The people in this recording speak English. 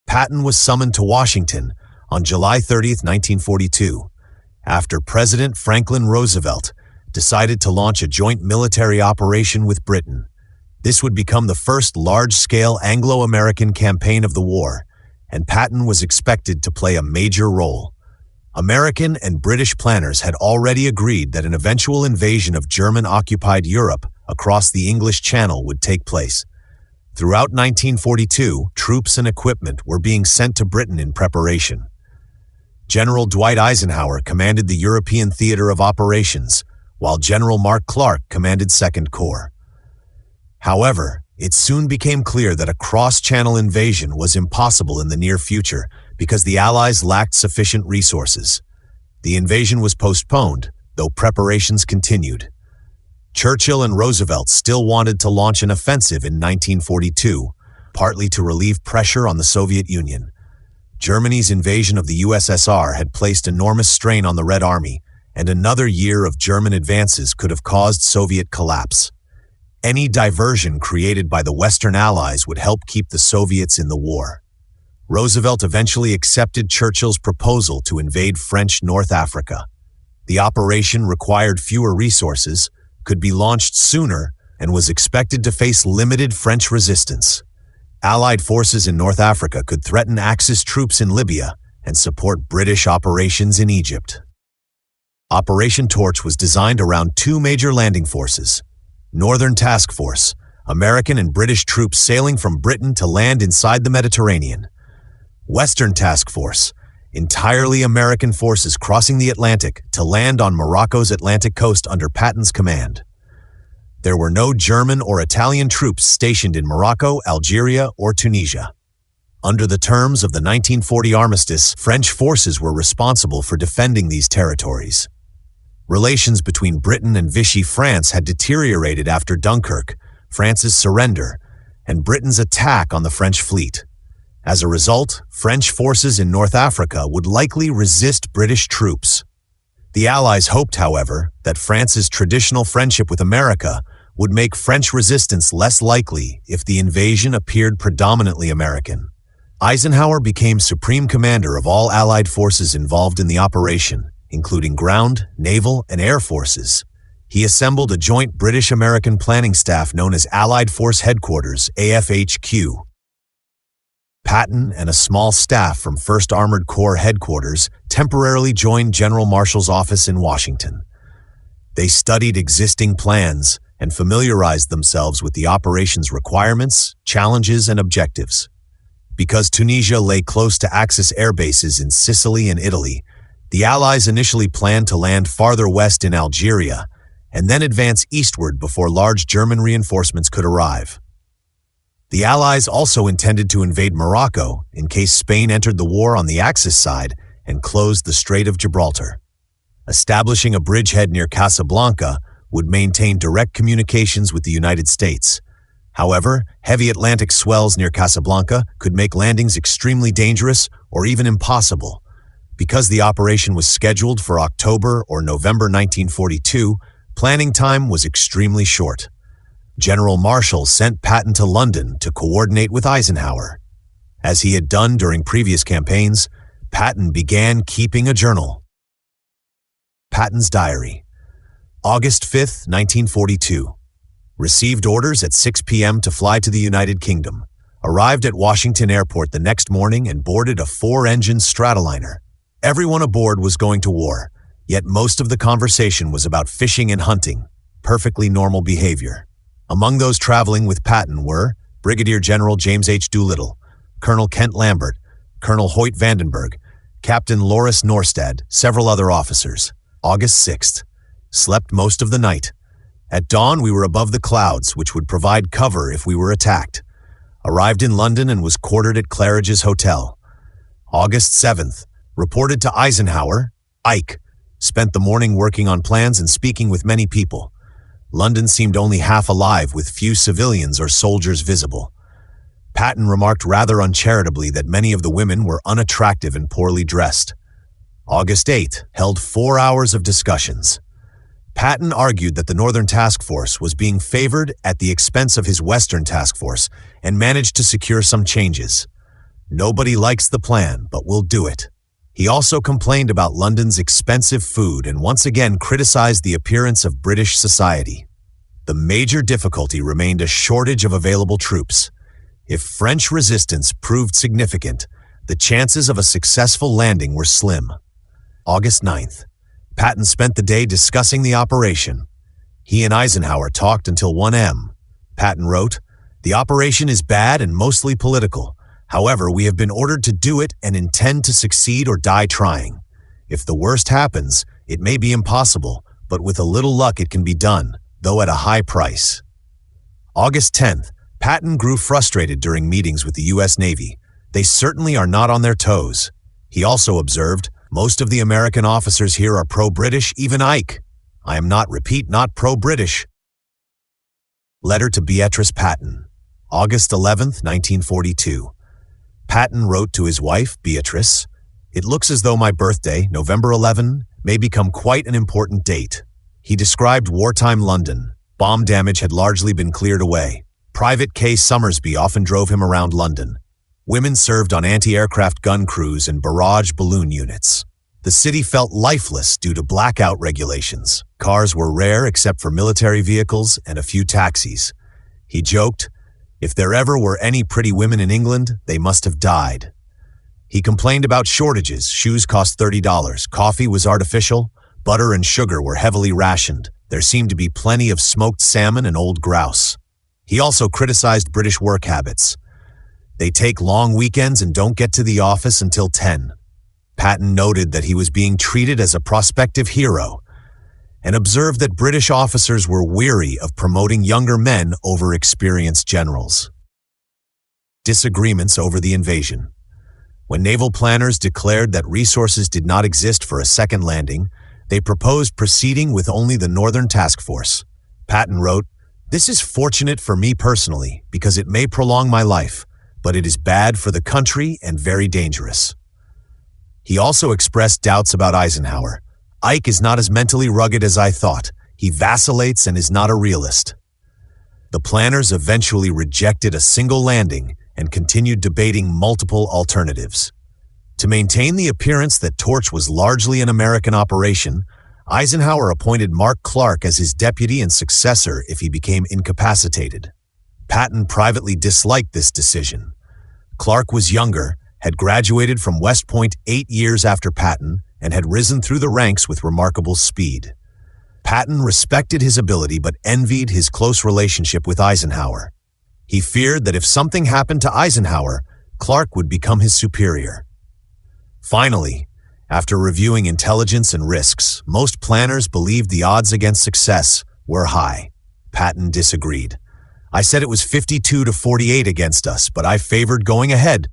Patton was summoned to Washington on July 30, 1942, after President Franklin Roosevelt decided to launch a joint military operation with Britain. This would become the first large-scale Anglo-American campaign of the war, and Patton was expected to play a major role. American and British planners had already agreed that an eventual invasion of German-occupied Europe across the English Channel would take place. Throughout 1942, troops and equipment were being sent to Britain in preparation. General Dwight Eisenhower commanded the European Theater of Operations, while General Mark Clark commanded Second Corps. However, it soon became clear that a cross-channel invasion was impossible in the near future because the Allies lacked sufficient resources. The invasion was postponed, though preparations continued. Churchill and Roosevelt still wanted to launch an offensive in 1942, partly to relieve pressure on the Soviet Union. Germany's invasion of the USSR had placed enormous strain on the Red Army, and another year of German advances could have caused Soviet collapse. Any diversion created by the Western Allies would help keep the Soviets in the war. Roosevelt eventually accepted Churchill's proposal to invade French North Africa. The operation required fewer resources, could be launched sooner, and was expected to face limited French resistance. Allied forces in North Africa could threaten Axis troops in Libya and support British operations in Egypt. Operation Torch was designed around two major landing forces: Northern Task Force, American and British troops sailing from Britain to land inside the Mediterranean. Western Task Force, entirely American forces crossing the Atlantic to land on Morocco's Atlantic coast under Patton's command. There were no German or Italian troops stationed in Morocco, Algeria, or Tunisia. Under the terms of the 1940 armistice, French forces were responsible for defending these territories. Relations between Britain and Vichy France had deteriorated after Dunkirk, France's surrender, and Britain's attack on the French fleet. As a result, French forces in North Africa would likely resist British troops. The Allies hoped, however, that France's traditional friendship with America would make French resistance less likely if the invasion appeared predominantly American. Eisenhower became supreme commander of all Allied forces involved in the operation, including ground, naval, and air forces. He assembled a joint British-American planning staff known as Allied Force Headquarters, AFHQ. Patton and a small staff from 1st Armored Corps Headquarters temporarily joined General Marshall's office in Washington. They studied existing plans and familiarized themselves with the operation's requirements, challenges, and objectives. Because Tunisia lay close to Axis air bases in Sicily and Italy, the Allies initially planned to land farther west in Algeria and then advance eastward before large German reinforcements could arrive. The Allies also intended to invade Morocco in case Spain entered the war on the Axis side and closed the Strait of Gibraltar. Establishing a bridgehead near Casablanca would maintain direct communications with the United States. However, heavy Atlantic swells near Casablanca could make landings extremely dangerous or even impossible. Because the operation was scheduled for October or November 1942, planning time was extremely short. General Marshall sent Patton to London to coordinate with Eisenhower. As he had done during previous campaigns, Patton began keeping a journal. Patton's diary. August 5, 1942. Received orders at 6 p.m. to fly to the United Kingdom. Arrived at Washington Airport the next morning and boarded a 4-engine Stratoliner. Everyone aboard was going to war, yet most of the conversation was about fishing and hunting, perfectly normal behavior. Among those traveling with Patton were Brigadier General James H. Doolittle, Colonel Kent Lambert, Colonel Hoyt Vandenberg, Captain Loris Norstad, several other officers. August 6th. Slept most of the night. At dawn, we were above the clouds, which would provide cover if we were attacked. Arrived in London and was quartered at Claridge's Hotel. August 7th. Reported to Eisenhower, Ike. Spent the morning working on plans and speaking with many people. London seemed only half alive with few civilians or soldiers visible. Patton remarked rather uncharitably that many of the women were unattractive and poorly dressed. August 8th. Held 4 hours of discussions. Patton argued that the Northern Task Force was being favored at the expense of his Western Task Force and managed to secure some changes. Nobody likes the plan, but we'll do it. He also complained about London's expensive food and once again criticized the appearance of British society. The major difficulty remained a shortage of available troops. If French resistance proved significant, the chances of a successful landing were slim. August 9th. Patton spent the day discussing the operation. He and Eisenhower talked until 1 a.m. Patton wrote, "The operation is bad and mostly political. However, we have been ordered to do it and intend to succeed or die trying. If the worst happens, it may be impossible, but with a little luck it can be done, though at a high price." August 10th. Patton grew frustrated during meetings with the U.S. Navy. They certainly are not on their toes. He also observed, "Most of the American officers here are pro-British, even Ike. I am not pro-British." Letter to Beatrice Patton. August 11th, 1942. Patton wrote to his wife, Beatrice, "It looks as though my birthday, November 11, may become quite an important date." He described wartime London. Bomb damage had largely been cleared away. Private K. Summersby often drove him around London. Women served on anti-aircraft gun crews and barrage balloon units. The city felt lifeless due to blackout regulations. Cars were rare except for military vehicles and a few taxis. He joked, "If there ever were any pretty women in England, they must have died." He complained about shortages. Shoes cost $30. Coffee was artificial. Butter and sugar were heavily rationed. There seemed to be plenty of smoked salmon and old grouse. He also criticized British work habits. They take long weekends and don't get to the office until 10. Patton noted that he was being treated as a prospective hero and observed that British officers were weary of promoting younger men over experienced generals. Disagreements over the invasion. When naval planners declared that resources did not exist for a second landing, they proposed proceeding with only the Northern Task Force. Patton wrote, "This is fortunate for me personally because it may prolong my life, but it is bad for the country and very dangerous." He also expressed doubts about Eisenhower. "Ike is not as mentally rugged as I thought. He vacillates and is not a realist." The planners eventually rejected a single landing and continued debating multiple alternatives. To maintain the appearance that Torch was largely an American operation, Eisenhower appointed Mark Clark as his deputy and successor if he became incapacitated. Patton privately disliked this decision. Clark was younger, had graduated from West Point 8 years after Patton, and had risen through the ranks with remarkable speed. Patton respected his ability but envied his close relationship with Eisenhower. He feared that if something happened to Eisenhower, Clark would become his superior. Finally, after reviewing intelligence and risks, most planners believed the odds against success were high. Patton disagreed. "I said it was 52 to 48 against us, but I favored going ahead."